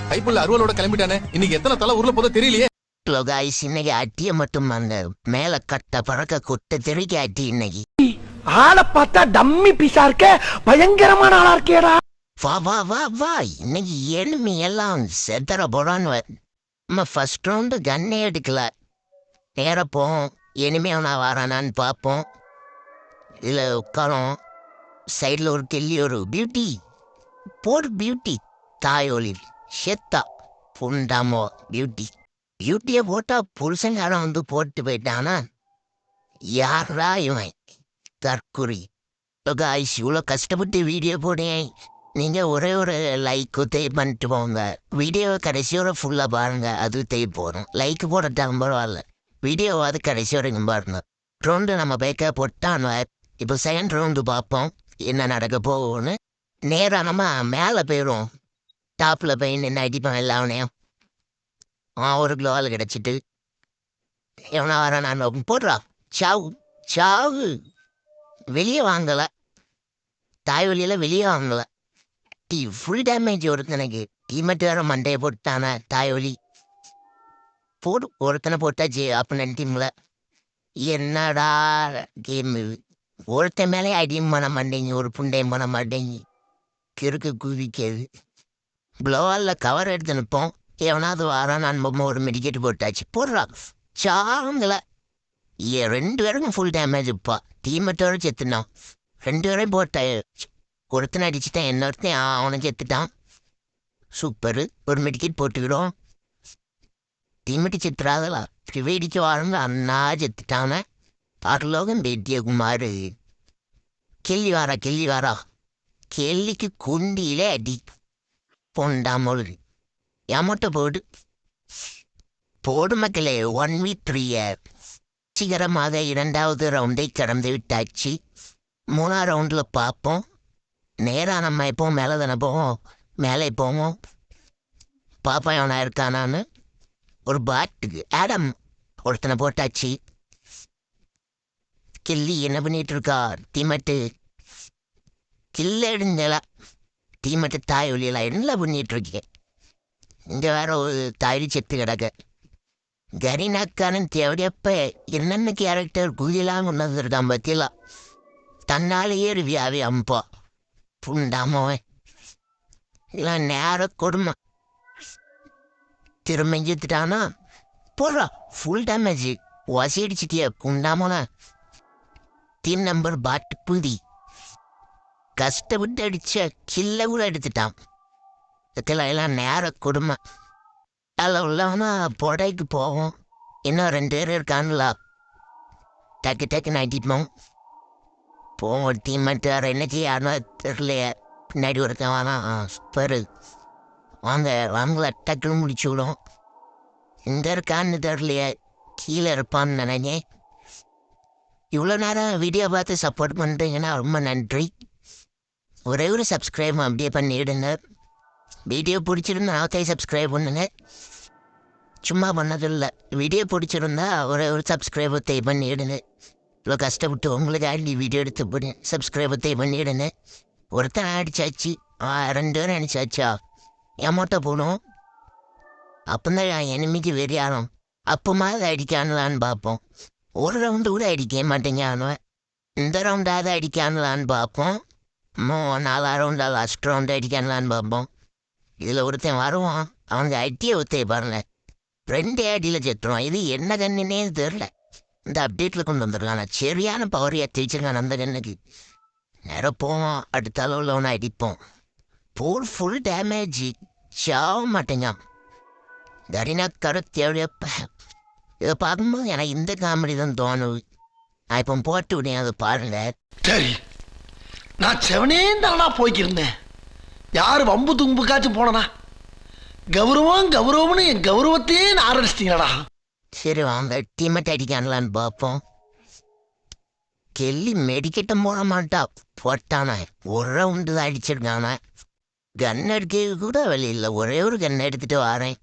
கைப்புள்ள அருவலோட கிளம்பிட்டானே. இன்னைக்கு எத்தனை தலை ஊர்ல போதோ தெரியலையே. காய்ஸ், இன்னைக்கு அட்டிய மட்டும் அந்த மேல கட்ட பறக்க கொட்ட தெறிக்க அட்டி. இன்னைக்கு ஆளை பார்த்தா டம்மி பீஸா இருக்க, பயங்கரமான ஆளா இருக்கேடா. வா வா வா வா, இன்னைக்கு எனிமி எல்லாம் செத்தர போறான்னு. நம்ம ஃபர்ஸ்ட் ரவுண்டு கன்னே எடுக்கல. நேர போவோம், எனிமே நான் வரானான்னு பார்ப்போம். இதில் உட்காரோம். சைடில் ஒரு கெல்லி ஒரு பியூட்டி போடு. பியூட்டி தாயோலி செத்தா புண்டாமோ பியூட்டி. பியூட்டியை போட்டால் புருஷங்காரம் வந்து போட்டு போயிட்டானா யாரா இவன் தற்குறி. காய்ஸ், இவ்வளோ கஷ்டப்பட்டு வீடியோ போடுறேன். நீங்கள் ஒரே ஒரு லைக்கு தேய் பண்ணிட்டு போங்க. வீடியோவை கடைசியோட ஃபுல்லாக பாருங்கள், அது தேய் போகிறோம். லைக் போடட்டாலும் பரவாயில்ல, வீடியோவாது கடைசி வரைக்கும் பாருங்க. ரவுண்டு நம்ம பைக்காக போட்டான். இப்போ செகண்ட் ரவுண்டு பார்ப்போம் என்ன நடக்க போகும்னு. நேராக நம்ம மேலே போயிடும். டாப்பில் போய் நின்று அடிப்போம் எல்லாவனையும். ஒரு கிலோவால் கிடச்சிட்டு எவனா வர நான் போடுறா. சாவு சாவு. வெளியே வாங்கலை, தாய் வழியில் வெளியே வாங்கலை. ஃபுல் டேமேஜ் ஒருத்தனுக்கு. டீமெட்டு வேறு மண்டையை போட்டானே தாய் வலி. போடு, ஒருத்தனை போட்டாச்சு அப்படின்னு டீமில். என்னடா கேமு, ஒருத்தன் மேலே அடியும் பண்ண மாட்டேங்க, ஒரு புண்டையும் பண்ண மாட்டேங்க. கிறுக்கு குதிக்கிறது. க்ளோவாலில் கவர் எடுத்து நிற்போம். எவனாவது வாரான் அன்பமாக ஒரு மெடிக்கெட்டு போட்டாச்சு. போடுறா சாங்கலை. 2 பேருக்கும் ஃபுல் டேமேஜ். இப்போ டீமெட்டோட செத்துனான். 2 பேரையும் போட்டான். ஒருத்தனை அடிச்சுட்டான், இன்னொருத்தன் அவனை செத்துட்டான். சூப்பரு. ஒரு மெடிக்கெட் போட்டுக்கிறோம். தீமெட்டி செத்துறாதலா திரிவேடிக்கு வாழ்ந்து அண்ணா செத்துட்டான. அருலோகம் பேட்டிய குமார். கெல்லி வாரா கெல்லிக்கு குண்டியிலே அடி பொண்டாமல். ஏமாட்ட போடு மக்களே. 1v3 சீக்கிரமாக 2வது ரவுண்டை கடந்து விட்டாச்சு. 3ஆம் ரவுண்டில் பார்ப்போம். நேராக நம்ம எப்போ மேலே தானே போவோம். மேலே போவோம், பாப்பா எவனா இருக்கானான்னு. ஒரு பாட்டுக்கு ஆடம் ஒருத்தனை போட்டாச்சு. கில்லி என்ன பண்ணிட்டு இருக்கா. தீமட்டு கில்ல எடுந்தலா. தீமட்டு தாய் ஒலியெல்லாம் என்ன பண்ணிட்டு இருக்கேன். இங்கே வேற ஒரு தாய் செத்து கிடக்க. கரீனாக்கானன் தேவையப்ப என்னென்ன கேரக்டர் குதிலாம் கொண்டு வந்திருக்கான் பத்தியெல்லாம். தன்னாலேயே ரிவியாவே அம்பா புண்டாமவன். இதெல்லாம் நேர கொடுமை. திரும்ப செத்துட்டானா. போடுறா ஃபுல் டேமேஜ். வசி அடிச்சிட்டியா புண்டாமனா. டீம் நம்பர் பாட்டு புதி கஷ்டப்பட்டு அடிச்ச கில்ல கூட எடுத்துட்டான். இதுக்கெல்லாம் எல்லாம் நேர கொடுமை. அதில் உள்ளவனா பொடைக்கு போவோம். இன்னும் 2 பேர் இருக்கான்ல. டக்குன்னு அடிப்போம். போவோம். டீம் மட்டும் வேறு என்ன செய்யாருன்னா தெரியலையே. பின்னாடி ஒருத்தன் வானா சூப்பரு. வாங்கல டக்குன்னு முடிச்சு விடும். எங்கே இருக்கான்னு தெரியலையே, கீழே இருப்பான்னு நினைங்க. இவ்வளோ நேரம் வீடியோ பார்த்து சப்போர்ட் பண்ணுறீங்கன்னா ரொம்ப நன்றி. ஒரே ஒரு சப்ஸ்கிரைப் அப்படியே பண்ணிவிடுங்க. வீடியோ பிடிச்சிருந்தா சப்ஸ்கிரைப் பண்ணுங்க. சும்மா பண்ணதில்லை, வீடியோ பிடிச்சிருந்தா ஒரே ஒரு சப்ஸ்கிரைபை பண்ணிவிடுங்க. இவ்வளோ கஷ்டப்பட்டு உங்களுக்காண்டி வீடியோ எடுத்து போடு. சப்ஸ்கிரைபை பண்ணிவிடுங்க. ஒருத்தன் அடிச்சாச்சு, 2 பேரும் அடிச்சாச்சா. ஏமாட்ட போகணும். அப்போதான் எனிமிக்கு வெறியாகும். அப்போமா அதை அடிக்கானலான்னு பார்ப்போம். ஒரு ரவுண்டு கூட அடிக்க மாட்டேங்க. ஆனால் இந்த ரவுண்டாவது அடிக்கானலான்னு பார்ப்போம். 4ஆம் ரவுண்டா லாஸ்ட் ரவுண்டு அடிக்கானலான்னு பார்ப்போம். இதில் ஒருத்தன் வருவான், அவங்க அட்டியை ஒத்தைய பாருங்க. 2 அடியில் செத்துருவான். இது என்ன கண்ணுன்னே தெரில. இந்த அப்டேட்டில் கொண்டு வந்துருக்கான். சரியான பவர் ஏற்றிச்சிருக்கான் அந்த கண்ணுக்கு. நேரம் போவோம், அடுத்த அளவில் ஒன்று அடிப்போம். Full damage. சாக மாட்டேங்க. கரீனா கருத்தேவையப்ப. இதை பார்க்கும்போது எனக்கு இந்த காமெடி தான் தோணுது. நான் இப்போ போட்டு விட்டேன், அதை பாருங்க. சரி, நான் செவனே தானா போய்க்கிருந்தேன். யார் வம்பு தும்புக்காச்சும் போனனா. கௌரவம்னு என் கௌரவத்தையே ஆரம்பிச்சிட்டீங்களா. சரி வாங்க டீமெட் அடிக்கானலான்னு பார்ப்போம். கெல்லி மெடிக்கெட்ட போட மாட்டா. போட்டானா ஒரு ரவுண்டு தான் அடிச்சிருக்கானா. கன் எடுக்க கூட வெளியில் ஒரே ஒரு கன் எடுத்துகிட்டு வரேன்.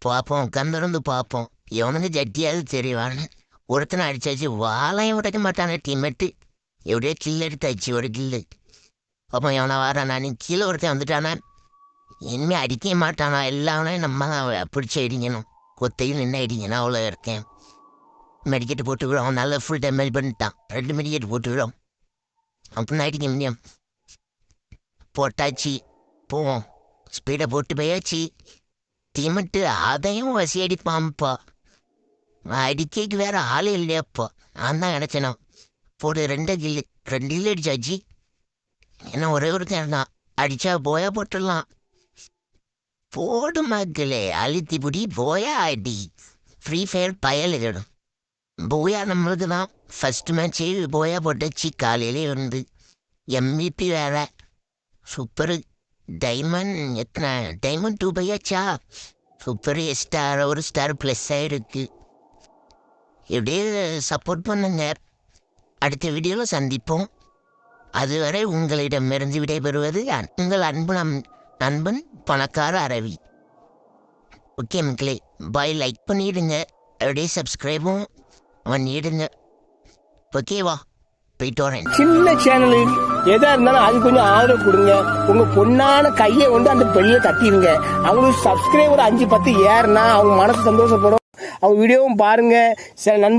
பார்ப்போம், கந்திருந்து பார்ப்போம். எவனுக்கு ஜட்டியாவது தெரியவான்னு. ஒருத்தனை அடிச்சாச்சு, வாழையும் உடைக்க மாட்டானே டீமெட்டு. எப்படியோ கில் எடுத்தாச்சு ஒரு கில்லு. அப்போ எவனை வரான். நான் கீழே ஒருத்தன் வந்துட்டானா. இனிமே அடிக்க மாட்டானா, எல்லாமே நம்ம தான் பிடிச்சி அடிக்கணும். கொத்தையும் நின்று அடிக்கணும், அவ்வளோ இருக்கேன். மெடிக்கெட்டு போட்டுக்கிறோம், நல்லா ஃபுல் டேமேஜ் பண்ணிட்டான். 2 மெடிக்கெட்டு போட்டுக்கிறோம், அப்படின்னு அடிக்க முடியும். போட்டாச்சு, போவோம். ஸ்பீடை போட்டு போயாச்சு. தீமட்டு அதையும் வசி அடிப்பான்ப்பா. அடிக்கைக்கு வேற ஆளே இல்லையாப்பா. நான் தான் கிடச்சேனா. போட்டு 2 கில்லு அடிச்சாச்சு. என்ன ஒரே ஒரு தான் அடிச்சா போயா போட்டுடலாம். போடு மக்களே, அழுத்தி புடி போயா அடி. ஃப்ரீ ஃபயர் பயலிடும். போயா நம்மளுக்கு தான் ஃபர்ஸ்ட் மேட்ச்சு போயா போட்டாச்சு. காலையிலே வந்து MVP வேற சூப்பரு. டைமண்ட் எத்தனை டைமண்ட் 2 பையாச்சா. சூப்பர். ஸ்டார் ஒரு ஸ்டார் ப்ளஸ் ஆகிருக்கு. இப்படியே சப்போர்ட் பண்ணுங்க. அடுத்த வீடியோவில் சந்திப்போம். அதுவரை உங்களிடமிருந்து விடைபெறுவது உங்கள் அன்பு நண்பன் பணக்கார அரவி. ஓகே மக்களே, பாய். லைக் பண்ணிடுங்க, அப்படியே சப்ஸ்கிரைபும் பண்ணிடுங்க. ஓகேவா, போயிட்டு வரேன். சின்ன சேனலு எதா இருந்தாலும் அது கொஞ்சம் ஆதரவு கொடுங்க. உங்க பொண்ணான கையை கொண்டு அந்த பெல்ல தட்டிடுங்க. அவங்களுக்கு சப்ஸ்கிரைபர் 5-10 ஏறுனா அவங்க மனசு சந்தோஷப்படும். அவங்க வீடியோவும் பாருங்க. சில நண்பர்